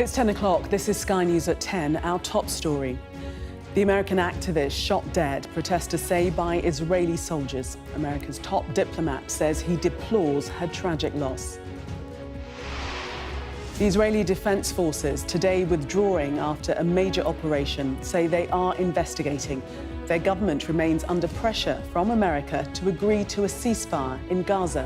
It's 10 o'clock. This is Sky News at 10. Our top story. The American activist shot dead, protesters say, by Israeli soldiers. America's top diplomat says he deplores her tragic loss. The Israeli Defense Forces, today withdrawing after a major operation, say they are investigating. Their government remains under pressure from America to agree to a ceasefire in Gaza.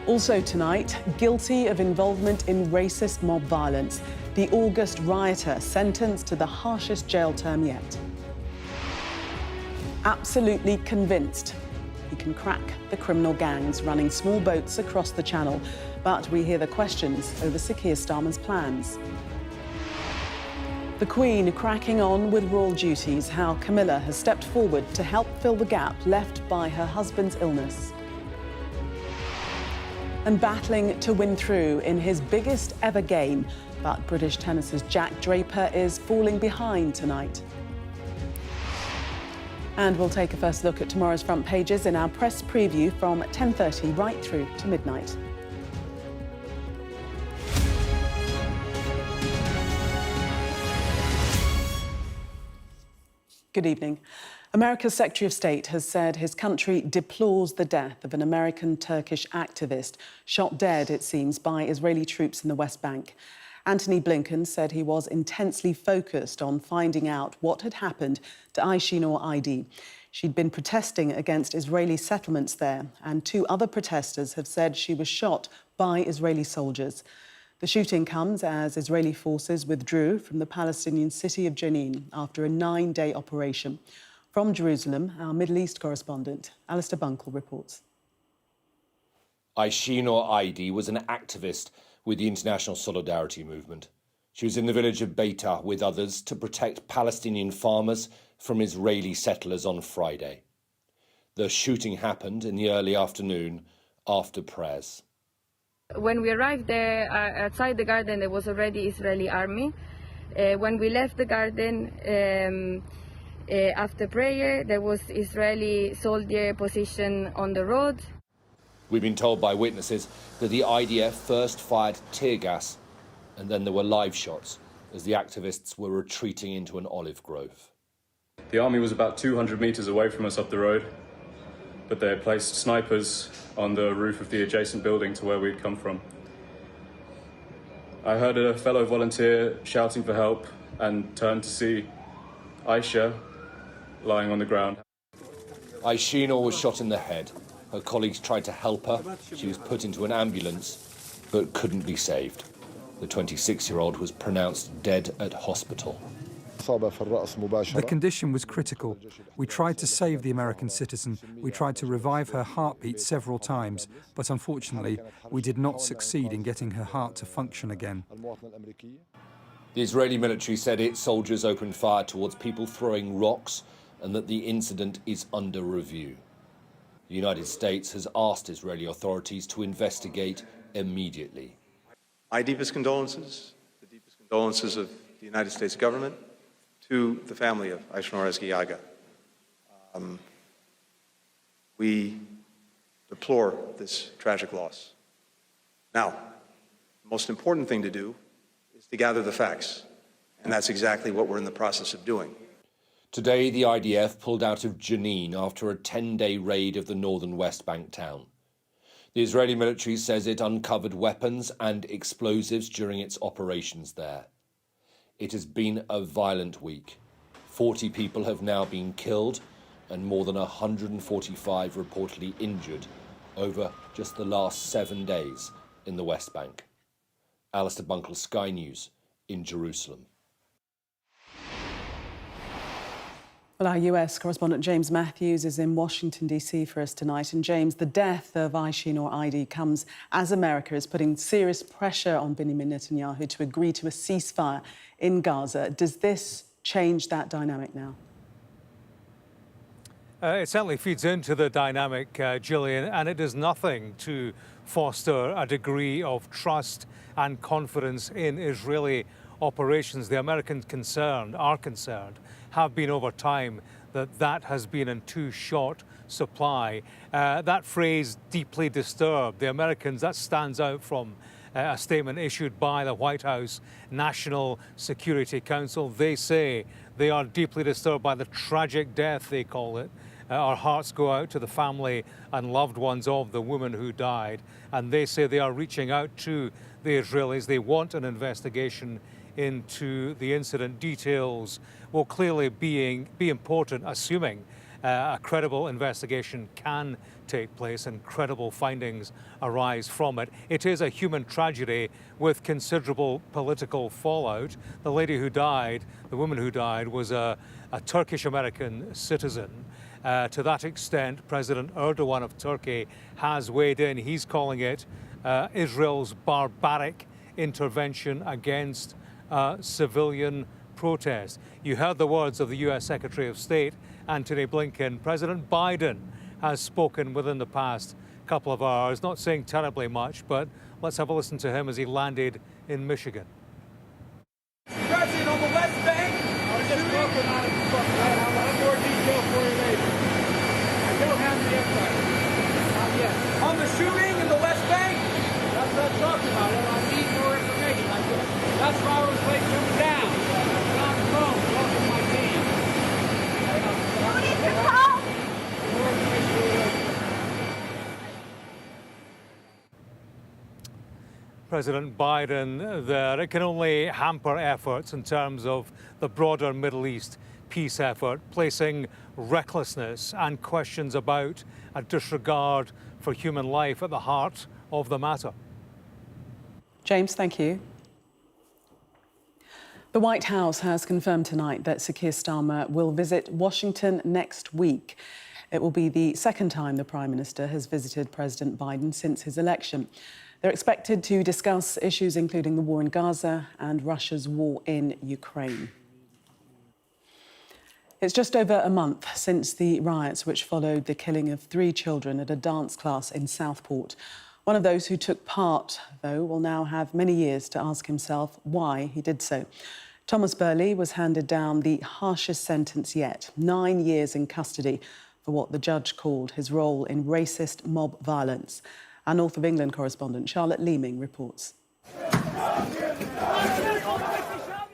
Also tonight, guilty of involvement in racist mob violence, the August rioter sentenced to the harshest jail term yet. Absolutely convinced he can crack the criminal gangs running small boats across the channel, but we hear the questions over Sir Keir Starmer's plans. The Queen cracking on with royal duties, how Camilla has stepped forward to help fill the gap left by her husband's illness. And battling to win through in his biggest ever game, but British tennis's Jack Draper is falling behind tonight. And we'll take a first look at tomorrow's front pages in our press preview from 10:30 right through to midnight. Good evening. America's Secretary of State has said his country deplores the death of an American-Turkish activist shot dead, it seems, by Israeli troops in the West Bank. Anthony Blinken said he was intensely focused on finding out what had happened to Aishinur Aidi. She'd been protesting against Israeli settlements there, and two other protesters have said she was shot by Israeli soldiers. The shooting comes as Israeli forces withdrew from the Palestinian city of Jenin after a 9-day operation. From Jerusalem, our Middle East correspondent, Alistair Bunkle, reports. Aishinur Aidi was an activist with the International Solidarity Movement. She was in the village of Beita with others to protect Palestinian farmers from Israeli settlers on Friday. The shooting happened in the early afternoon after prayers. When we arrived there, outside the garden, there was already Israeli army. When we left the garden, after prayer, there was Israeli soldier position on the road. We've been told by witnesses that the IDF first fired tear gas and then there were live shots as the activists were retreating into an olive grove. The army was about 200 metres away from us up the road, but they had placed snipers on the roof of the adjacent building to where we'd come from. I heard a fellow volunteer shouting for help and turned to see Aisha lying on the ground. Aishinur was shot in the head. Her colleagues tried to help her. She was put into an ambulance, but couldn't be saved. The 26-year-old was pronounced dead at hospital. The condition was critical. We tried to save the American citizen. We tried to revive her heartbeat several times, but unfortunately, we did not succeed in getting her heart to function again. The Israeli military said its soldiers opened fire towards people throwing rocks and that the incident is under review. The United States has asked Israeli authorities to investigate immediately. My deepest condolences, the deepest condolences of the United States government to the family of Aishinur Aidi. We deplore this tragic loss. Now, the most important thing to do is to gather the facts, and that's exactly what we're in the process of doing. Today, the IDF pulled out of Jenin after a 10-day raid of the northern West Bank town. The Israeli military says it uncovered weapons and explosives during its operations there. It has been a violent week. 40 people have now been killed and more than 145 reportedly injured over just the last 7 days in the West Bank. Alistair Bunkle, Sky News in Jerusalem. Well, our US correspondent James Matthews is in Washington, D.C. for us tonight. And James, the death of Aishinur Aidi comes as America is putting serious pressure on Benjamin Netanyahu to agree to a ceasefire in Gaza. Does this change that dynamic now? It certainly feeds into the dynamic, Gillian, and it does nothing to foster a degree of trust and confidence in Israeli operations. The Americans are concerned, have been over time, that has been in too short supply. That phrase, deeply disturbed, the Americans, that stands out from a statement issued by the White House National Security Council. They say they are deeply disturbed by the tragic death, they call it. Our hearts go out to the family and loved ones of the woman who died. And they say they are reaching out to the Israelis. They want an investigation into the incident. Details will clearly be important, assuming a credible investigation can take place and credible findings arise from it. It is a human tragedy with considerable political fallout. The lady who died, the woman who died, was a Turkish-American citizen. To that extent, President Erdogan of Turkey has weighed in. He's calling it Israel's barbaric intervention against civilian protest. You heard the words of the US Secretary of State, Antony Blinken. President Biden has spoken within the past couple of hours, not saying terribly much, but let's have a listen to him as he landed in Michigan. President, on the West Bank, I was just talking on it. I'll have more detail for you later. I don't have the info. Not yet. On the shooting in the West Bank, that's what I'm talking about. I need more information. That's why I was late coming down. On the phone, talking to my team. What is the call? More information. President Biden there. It can only hamper efforts in terms of the broader Middle East peace effort, placing recklessness and questions about a disregard for human life at the heart of the matter. James, thank you. The White House has confirmed tonight that Sir Keir Starmer will visit Washington next week. It will be the second time the Prime Minister has visited President Biden since his election. They're expected to discuss issues including the war in Gaza and Russia's war in Ukraine. It's just over a month since the riots which followed the killing of 3 children at a dance class in Southport. One of those who took part, though, will now have many years to ask himself why he did so. Thomas Burley was handed down the harshest sentence yet, 9 years in custody for what the judge called his role in racist mob violence. Our North of England correspondent Charlotte Leeming reports.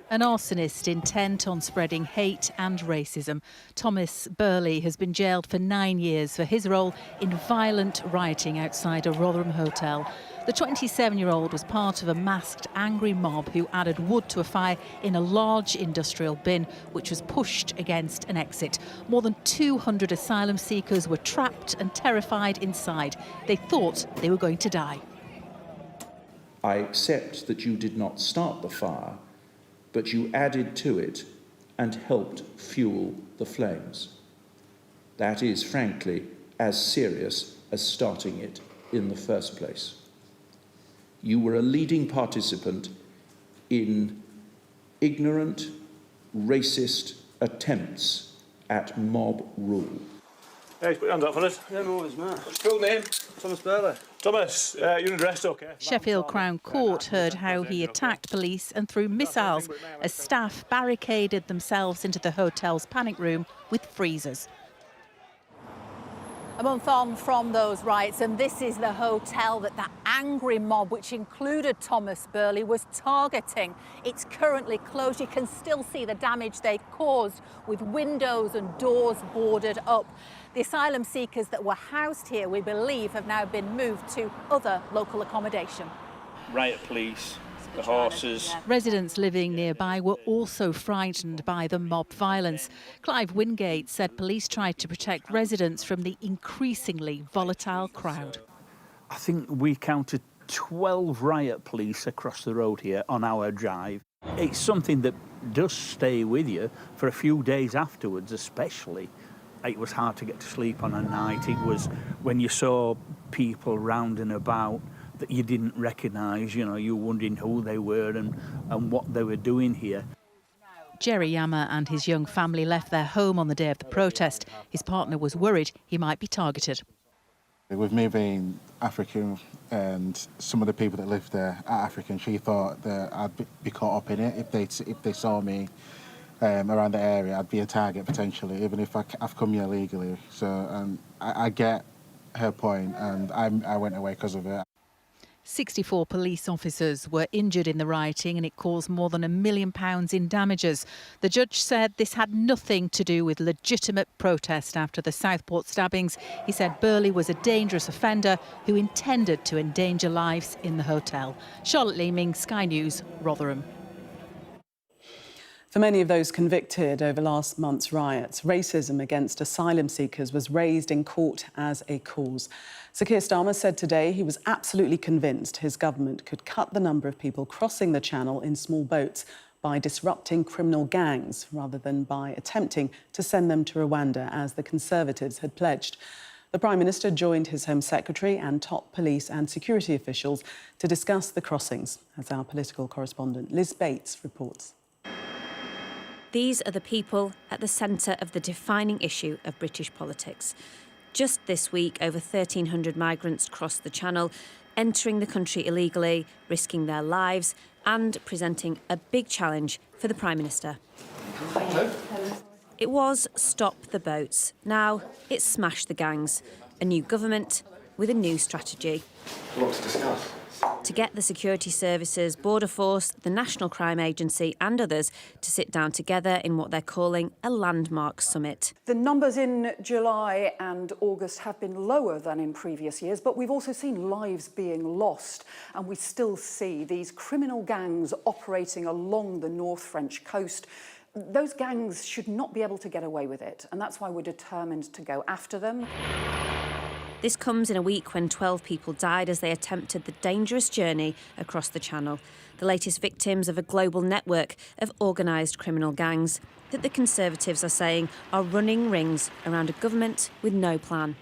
An arsonist intent on spreading hate and racism, Thomas Burley has been jailed for 9 years for his role in violent rioting outside a Rotherham hotel. The 27-year-old was part of a masked angry mob who added wood to a fire in a large industrial bin, which was pushed against an exit. More than 200 asylum seekers were trapped and terrified inside. They thought they were going to die. I accept that you did not start the fire, but you added to it and helped fuel the flames. That is, frankly, as serious as starting it in the first place. You were a leading participant in ignorant, racist attempts at mob rule. Hey, put your hand up for us. Yeah, no worries, mate. What's your full name? Thomas Burley. Thomas, you're addressed, OK? Sheffield Crown Court heard how he attacked police and threw missiles as staff barricaded themselves into the hotel's panic room with freezers. A month on from those riots, and this is the hotel that angry mob, which included Thomas Burley, was targeting. It's currently closed. You can still see the damage they caused with windows and doors boarded up. The asylum seekers that were housed here, we believe, have now been moved to other local accommodation. Riot police, the horses. Residents living nearby were also frightened by the mob violence. Clive Wingate said police tried to protect residents from the increasingly volatile crowd. I think we counted 12 riot police across the road here on our drive. It's something that does stay with you for a few days afterwards, especially. It was hard to get to sleep on a night. It was when you saw people round and about that you didn't recognise, you know, you were wondering who they were and what they were doing here. Jerry Yammer and his young family left their home on the day of the protest. His partner was worried he might be targeted. With me being African and some of the people that live there are African, she thought that I'd be caught up in it. If they saw me around the area, I'd be a target potentially, even if I've come here legally. So I get her point, and I went away because of it. 64 police officers were injured in the rioting and it caused more than £1 million in damages. The judge said this had nothing to do with legitimate protest after the Southport stabbings. He said Burley was a dangerous offender who intended to endanger lives in the hotel. Charlotte Leeming, Sky News, Rotherham. For many of those convicted over last month's riots, racism against asylum seekers was raised in court as a cause. Sir Keir Starmer said today he was absolutely convinced his government could cut the number of people crossing the Channel in small boats by disrupting criminal gangs rather than by attempting to send them to Rwanda, as the Conservatives had pledged. The Prime Minister joined his Home Secretary and top police and security officials to discuss the crossings, as our political correspondent Liz Bates reports. These are the people at the centre of the defining issue of British politics. Just this week, over 1,300 migrants crossed the Channel, entering the country illegally, risking their lives and presenting a big challenge for the Prime Minister. Hello. It was stop the boats. Now it's smash the gangs. A new government with a new strategy. What to discuss? To get the security services, Border Force, the National Crime Agency and others to sit down together in what they're calling a landmark summit. The numbers in July and August have been lower than in previous years, but we've also seen lives being lost, and we still see these criminal gangs operating along the North French coast. Those gangs should not be able to get away with it, and that's why we're determined to go after them. This comes in a week when 12 people died as they attempted the dangerous journey across the Channel, the latest victims of a global network of organised criminal gangs that the Conservatives are saying are running rings around a government with no plan.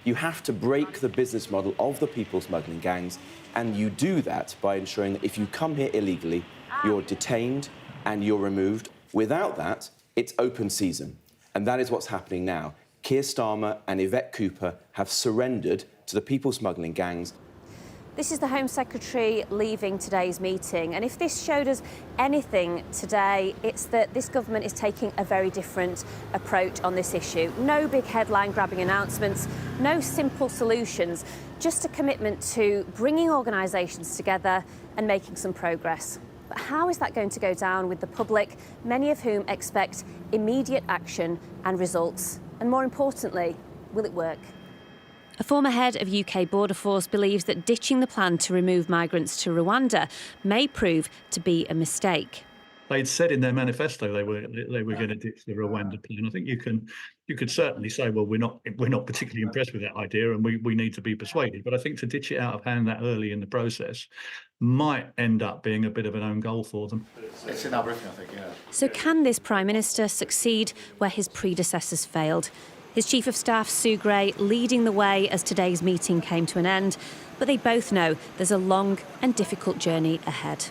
You have to break the business model of the people smuggling gangs, and you do that by ensuring that if you come here illegally, you're detained and you're removed. Without that, it's open season, and that is what's happening now. Keir Starmer and Yvette Cooper have surrendered to the people smuggling gangs. This is the Home Secretary leaving today's meeting, and if this showed us anything today, it's that this government is taking a very different approach on this issue. No big headline-grabbing announcements, no simple solutions, just a commitment to bringing organisations together and making some progress. But how is that going to go down with the public, many of whom expect immediate action and results? And more importantly, will it work? A former head of UK Border Force believes that ditching the plan to remove migrants to Rwanda may prove to be a mistake. They'd said in their manifesto they were going to ditch the Rwanda plan. I think you could certainly say, well, we're not particularly impressed with that idea, and we need to be persuaded. But I think to ditch it out of hand that early in the process might end up being a bit of an own goal for them. It's in our briefing, I think, yeah. So can this Prime Minister succeed where his predecessors failed? His Chief of Staff, Sue Gray, leading the way as today's meeting came to an end. But they both know there's a long and difficult journey ahead.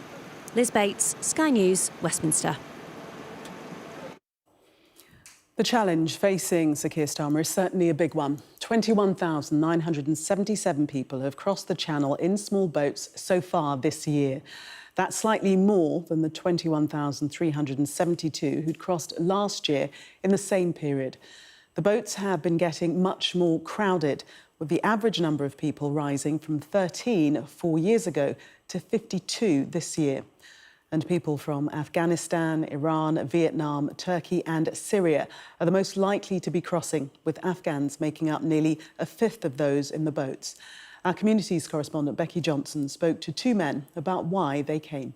Liz Bates, Sky News, Westminster. The challenge facing Sir Keir Starmer is certainly a big one. 21,977 people have crossed the Channel in small boats so far this year. That's slightly more than the 21,372 who'd crossed last year in the same period. The boats have been getting much more crowded, with the average number of people rising from 13 4 years ago to 52 this year. And people from Afghanistan, Iran, Vietnam, Turkey and Syria are the most likely to be crossing, with Afghans making up nearly a fifth of those in the boats. Our communities correspondent Becky Johnson spoke to two men about why they came.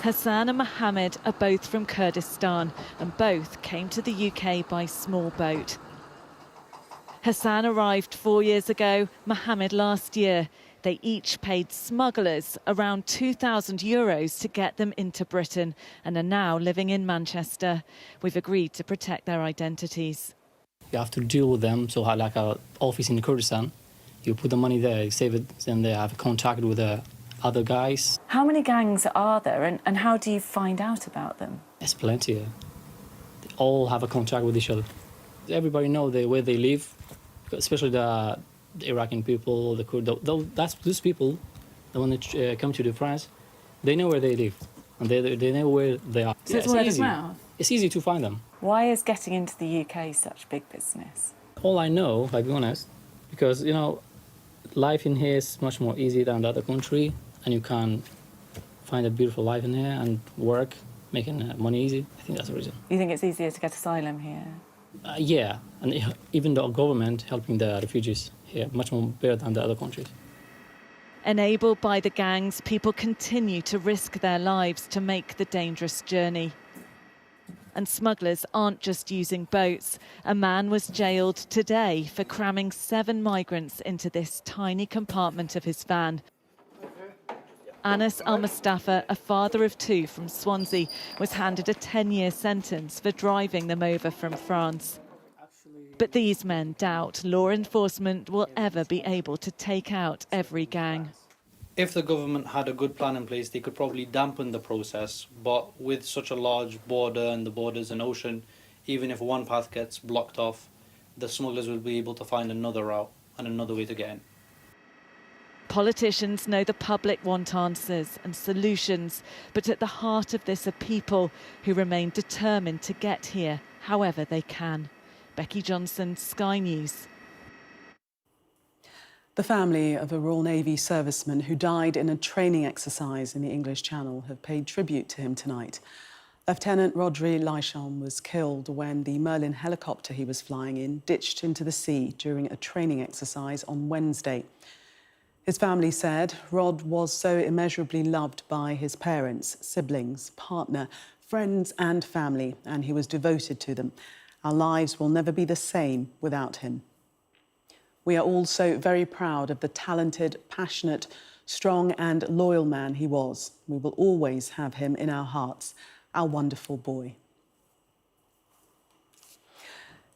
Hassan and Mohammed are both from Kurdistan and both came to the UK by small boat. Hassan arrived 4 years ago, Mohammed last year. They each paid smugglers around €2,000 to get them into Britain and are now living in Manchester. We've agreed to protect their identities. You have to deal with them, so like our office in Kurdistan, you put the money there, you save it, and they have contact with the other guys. How many gangs are there and how do you find out about them? There's plenty. They all have a contact with each other. Everybody knows where they live, especially the Iraqi people, the Kurd. Those people, the one that come to France, they know where they live and they know where they are. So it's word of mouth? It's easy to find them. Why is getting into the UK such big business? All I know, I'll be honest, because, life in here is much more easy than the other country, and you can find a beautiful life in here and work, making money easy. I think that's the reason. You think it's easier to get asylum here? Yeah, and even the government helping the refugees here much more better than the other countries. Enabled by the gangs, people continue to risk their lives to make the dangerous journey. And smugglers aren't just using boats. A man was jailed today for cramming 7 migrants into this tiny compartment of his van. Anas Al-Mustafa, a father of 2 from Swansea, was handed a 10-year sentence for driving them over from France. But these men doubt law enforcement will ever be able to take out every gang. If the government had a good plan in place, they could probably dampen the process. But with such a large border, and the border's an ocean, even if one path gets blocked off, the smugglers will be able to find another route and another way to get in. Politicians know the public want answers and solutions, but at the heart of this are people who remain determined to get here however they can. Becky Johnson, Sky News. The family of a Royal Navy serviceman who died in a training exercise in the English Channel have paid tribute to him tonight. Lieutenant Rodri Laichon was killed when the Merlin helicopter he was flying in ditched into the sea during a training exercise on Wednesday. His family said Rod was so immeasurably loved by his parents, siblings, partner, friends and family, and he was devoted to them. Our lives will never be the same without him. We are all so very proud of the talented, passionate, strong and loyal man he was. We will always have him in our hearts, our wonderful boy.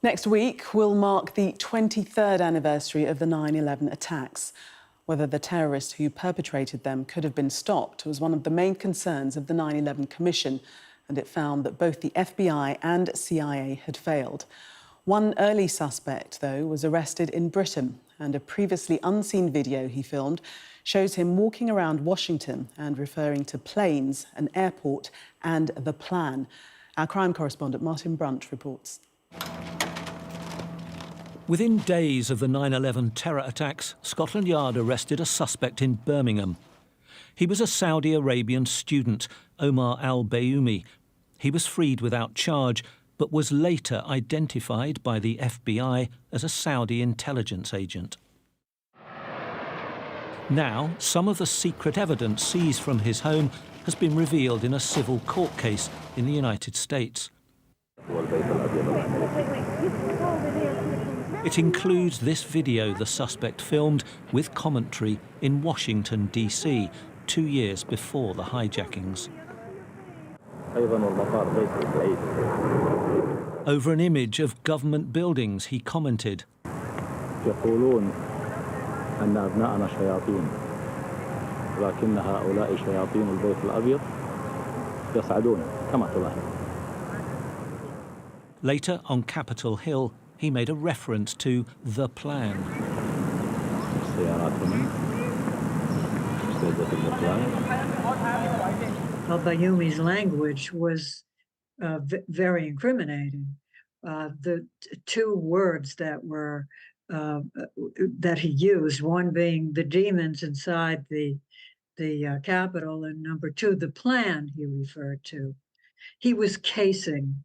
Next week will mark the 23rd anniversary of the 9/11 attacks. Whether the terrorists who perpetrated them could have been stopped was one of the main concerns of the 9/11 Commission, and it found that both the FBI and CIA had failed. One early suspect, though, was arrested in Britain, and a previously unseen video he filmed shows him walking around Washington and referring to planes, an airport and the plan. Our crime correspondent Martin Brunt reports. Within days of the 9/11 terror attacks, Scotland Yard arrested a suspect in Birmingham. He was a Saudi Arabian student, Omar al-Bayoumi. He was freed without charge, but was later identified by the FBI as a Saudi intelligence agent. Now, some of the secret evidence seized from his home has been revealed in a civil court case in the United States. It includes this video the suspect filmed with commentary in Washington, D.C., 2 years before the hijackings. Over an image of government buildings, he commented, Later, on Capitol Hill, he made a reference to the plan. Al-Bayoumi's language was very incriminating. The 2 words that were that he used, one being the demons inside the Capitol, and number 2, the plan he referred to. He was casing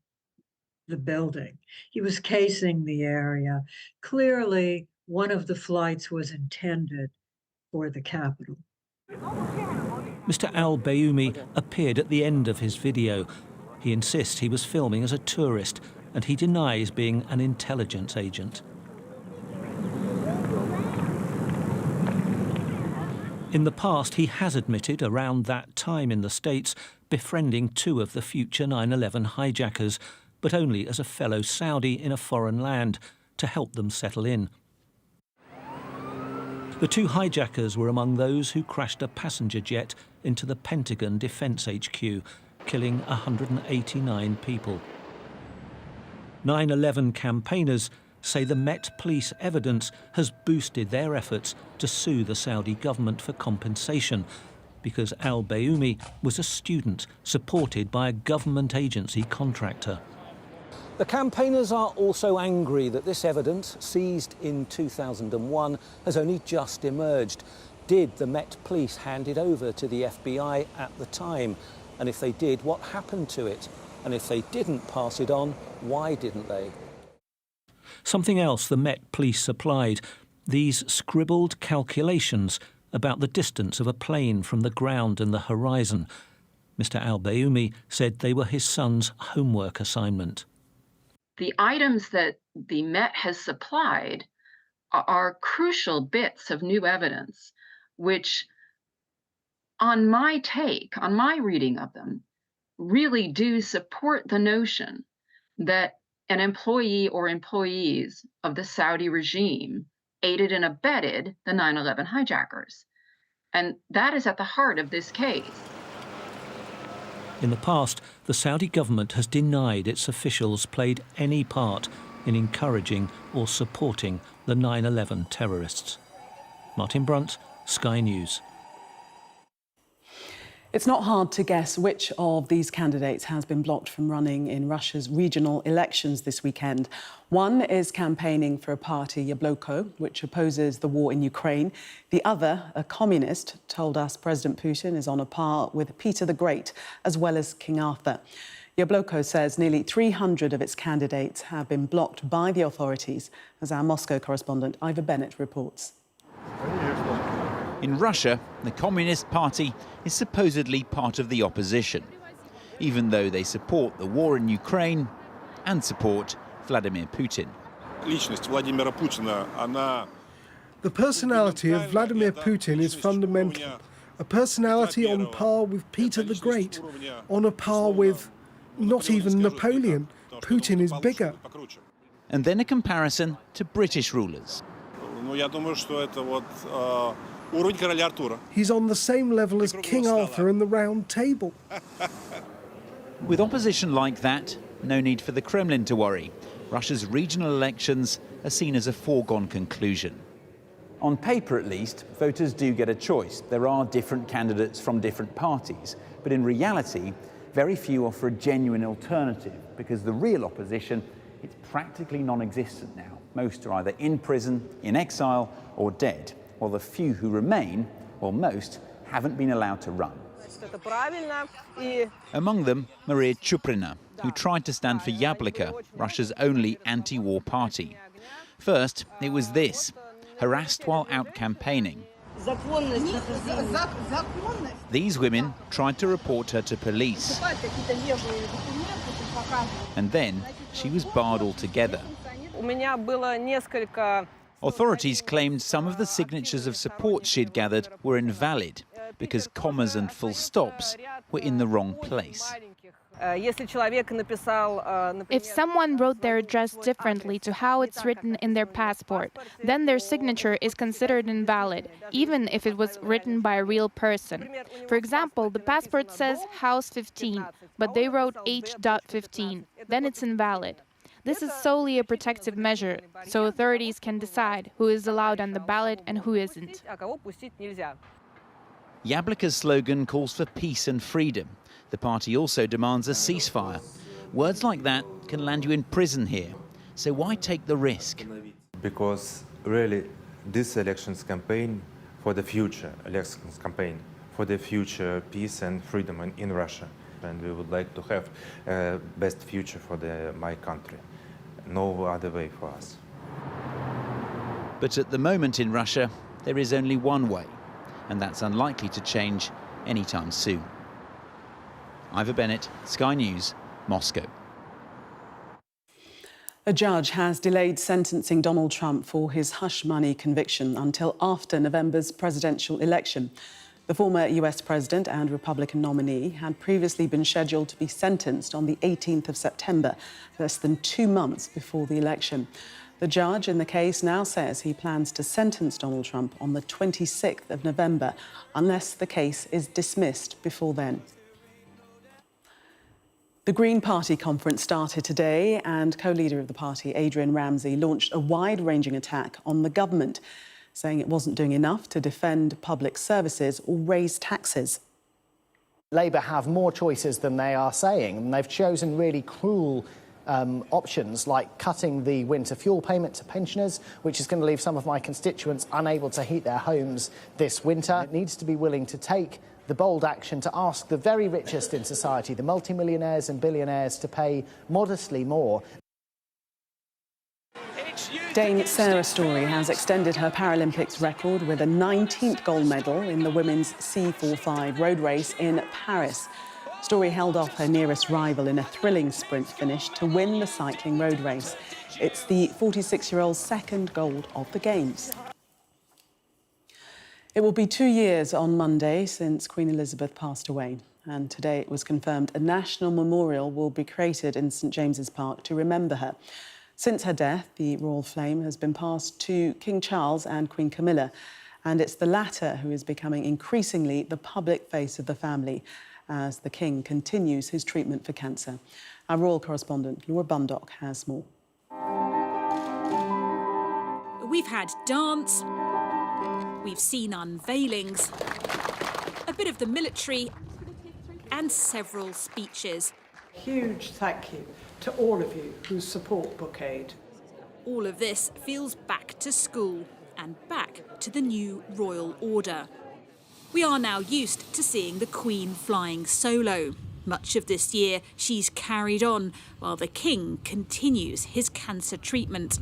the building. He was casing the area. Clearly, one of the flights was intended for the Capitol. Mr. al-Bayoumi appeared at the end of his video. He insists he was filming as a tourist, and he denies being an intelligence agent. In the past, he has admitted around that time in the States befriending 2 of the future 9/11 hijackers, but only as a fellow Saudi in a foreign land to help them settle in. The 2 hijackers were among those who crashed a passenger jet into the Pentagon Defense HQ, killing 189 people. 9/11 campaigners say the Met Police evidence has boosted their efforts to sue the Saudi government for compensation, because al-Bayoumi was a student supported by a government agency contractor. The campaigners are also angry that this evidence, seized in 2001, has only just emerged. Did the Met Police hand it over to the FBI at the time? And if they did, what happened to it? And if they didn't pass it on, why didn't they? Something else the Met Police supplied, these scribbled calculations about the distance of a plane from the ground and the horizon. Mr. Al-Bayoumi said they were his son's homework assignment. The items that the Met has supplied are crucial bits of new evidence, which, on my reading of them, really do support the notion that an employee or employees of the Saudi regime aided and abetted the 9/11 hijackers. And that is at the heart of this case. In the past, the Saudi government has denied its officials played any part in encouraging or supporting the 9/11 terrorists. Martin Brunt, Sky News. It's not hard to guess which of these candidates has been blocked from running in Russia's regional elections this weekend. One is campaigning for a party, Yabloko, which opposes the war in Ukraine. The other, a communist, told us President Putin is on a par with Peter the Great, as well as King Arthur. Yabloko says nearly 300 of its candidates have been blocked by the authorities, as our Moscow correspondent Ivor Bennett reports. In Russia, the Communist Party is supposedly part of the opposition, even though they support the war in Ukraine and support Vladimir Putin. The personality of Vladimir Putin is fundamental. A personality on par with Peter the Great, on a par with not even Napoleon. Putin is bigger. And then a comparison to British rulers. He's on the same level as King Arthur and the Round Table. With opposition like that, no need for the Kremlin to worry. Russia's regional elections are seen as a foregone conclusion. On paper, at least, voters do get a choice. There are different candidates from different parties, but in reality, very few offer a genuine alternative because the real opposition, it's practically non-existent now. Most are either in prison, in exile, or dead, while the few who remain, or most, haven't been allowed to run. Among them, Maria Chuprina, who tried to stand for Yabloko, Russia's only anti-war party. First, it was this, harassed while out campaigning. These women tried to report her to police. And then she was barred altogether. Authorities claimed some of the signatures of support she'd gathered were invalid because commas and full stops were in the wrong place. If someone wrote their address differently to how it's written in their passport, then their signature is considered invalid, even if it was written by a real person. For example, the passport says House 15, but they wrote H.15. Then it's invalid. This is solely a protective measure, so authorities can decide who is allowed on the ballot and who isn't. Yabloko's slogan calls for peace and freedom. The party also demands a ceasefire. Words like that can land you in prison here. So why take the risk? Because really, this elections campaign for the future, elections campaign for the future peace and freedom in Russia. And we would like to have best future for my country. No other way for us. But at the moment in Russia, there is only one way, and that's unlikely to change anytime soon. Ivor Bennett, Sky News, Moscow. A judge has delayed sentencing Donald Trump for his hush money conviction until after November's presidential election. The former US president and Republican nominee had previously been scheduled to be sentenced on the 18th of September, less than 2 months before the election. The judge in the case now says he plans to sentence Donald Trump on the 26th of November, unless the case is dismissed before then. The Green Party conference started today, and co-leader of the party, Adrian Ramsey, launched a wide-ranging attack on the government, saying it wasn't doing enough to defend public services or raise taxes. Labour have more choices than they are saying, and they've chosen really cruel options like cutting the winter fuel payment to pensioners, which is going to leave some of my constituents unable to heat their homes this winter. It needs to be willing to take the bold action to ask the very richest in society, the multimillionaires and billionaires, to pay modestly more. Dame Sarah Story has extended her Paralympics record with a 19th gold medal in the women's C45 road race in Paris. Story held off her nearest rival in a thrilling sprint finish to win the cycling road race. It's the 46-year-old's second gold of the Games. It will be 2 years on Monday since Queen Elizabeth passed away, and today it was confirmed a national memorial will be created in St James's Park to remember her. Since her death, the royal flame has been passed to King Charles and Queen Camilla, and it's the latter who is becoming increasingly the public face of the family as the King continues his treatment for cancer. Our royal correspondent, Laura Bundock, has more. We've had dance, we've seen unveilings, a bit of the military, and several speeches. Huge thank you to all of you who support Book Aid. All of this feels back to school and back to the new royal order. We are now used to seeing the Queen flying solo. Much of this year, she's carried on while the King continues his cancer treatment.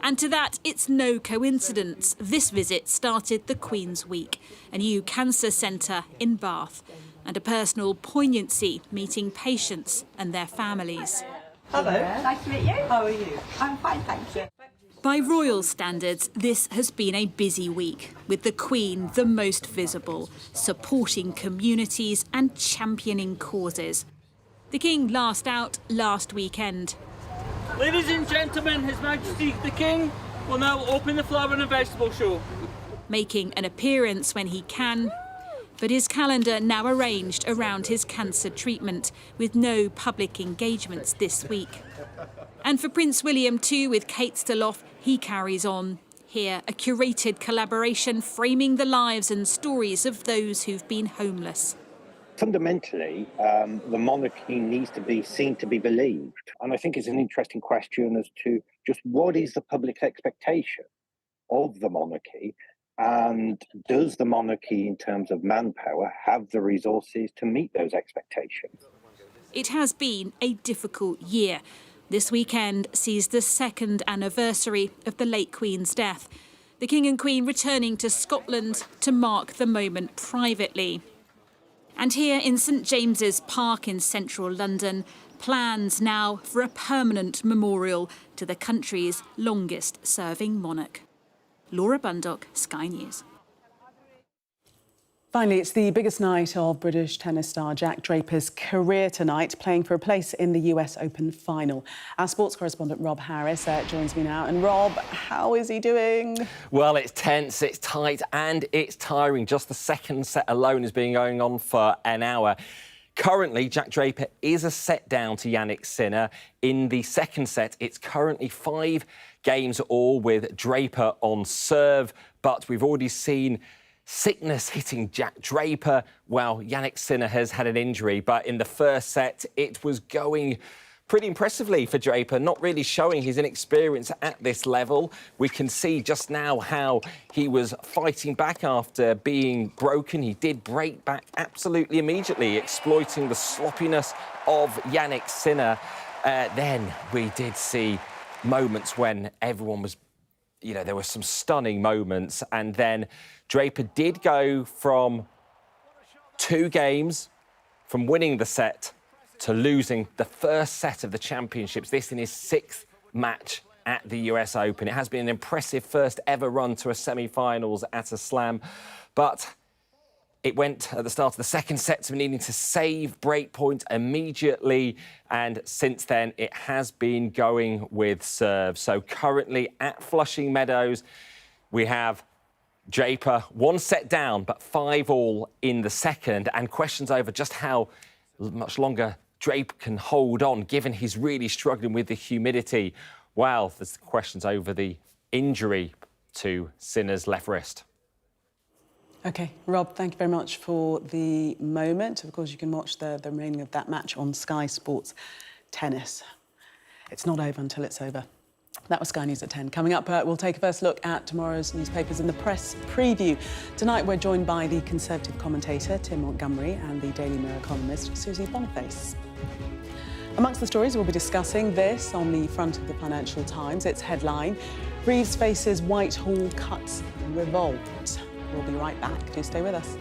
And to that, it's no coincidence this visit started the Queen's Week, a new cancer centre in Bath, and a personal poignancy meeting patients and their families. Hello. Nice to meet you. How are you? I'm fine, thank you. By royal standards, this has been a busy week, with the Queen the most visible, supporting communities and championing causes. The King last out last weekend. Ladies and gentlemen, His Majesty the King will now open the flower and vegetable show. Making an appearance when he can, but his calendar now arranged around his cancer treatment, with no public engagements this week. And for Prince William too, with Kate still off, he carries on. Here, a curated collaboration framing the lives and stories of those who've been homeless. Fundamentally, the monarchy needs to be seen to be believed. And I think it's an interesting question as to just what is the public expectation of the monarchy, and does the monarchy, in terms of manpower, have the resources to meet those expectations? It has been a difficult year. This weekend sees the second anniversary of the late Queen's death. The King and Queen returning to Scotland to mark the moment privately. And here in St James's Park in central London, plans now for a permanent memorial to the country's longest-serving monarch. Laura Bundock, Sky News. Finally, it's the biggest night of British tennis star Jack Draper's career tonight, playing for a place in the US Open final. Our sports correspondent Rob Harris joins me now. And Rob, how is he doing? Well, it's tense, it's tight and it's tiring. Just the second set alone has been going on for an hour. Currently, Jack Draper is a set down to Yannick Sinner. In the second set, it's currently 5 games all with Draper on serve. But we've already seen sickness hitting Jack Draper, while Yannick Sinner has had an injury. But in the first set, it was going pretty impressively for Draper, not really showing his inexperience at this level. We can see just now how he was fighting back after being broken. He did break back absolutely immediately, exploiting the sloppiness of Yannick Sinner. Then we did see moments when everyone was, there were some stunning moments, and then Draper did go from 2 games from winning the set to losing the first set of the championships, this in his 6th match at the US Open. It has been an impressive first ever run to a semi-finals at a slam, but it went at the start of the second set to needing to save breakpoint immediately, and since then it has been going with serve. So currently at Flushing Meadows, we have Draper 1 set down, but 5 all in the second, and questions over just how much longer Draper can hold on, given he's really struggling with the humidity. Well, there's questions over the injury to Sinner's left wrist. OK, Rob, thank you very much for the moment. Of course, you can watch the remaining of that match on Sky Sports Tennis. It's not over until it's over. That was Sky News at 10. Coming up, we'll take a first look at tomorrow's newspapers in the press preview. Tonight, we're joined by the Conservative commentator, Tim Montgomery, and the Daily Mirror columnist, Susie Boniface. Amongst the stories, we'll be discussing this on the front of the Financial Times. Its headline, Reeves faces Whitehall cuts revolt. We'll be right back. Do stay with us.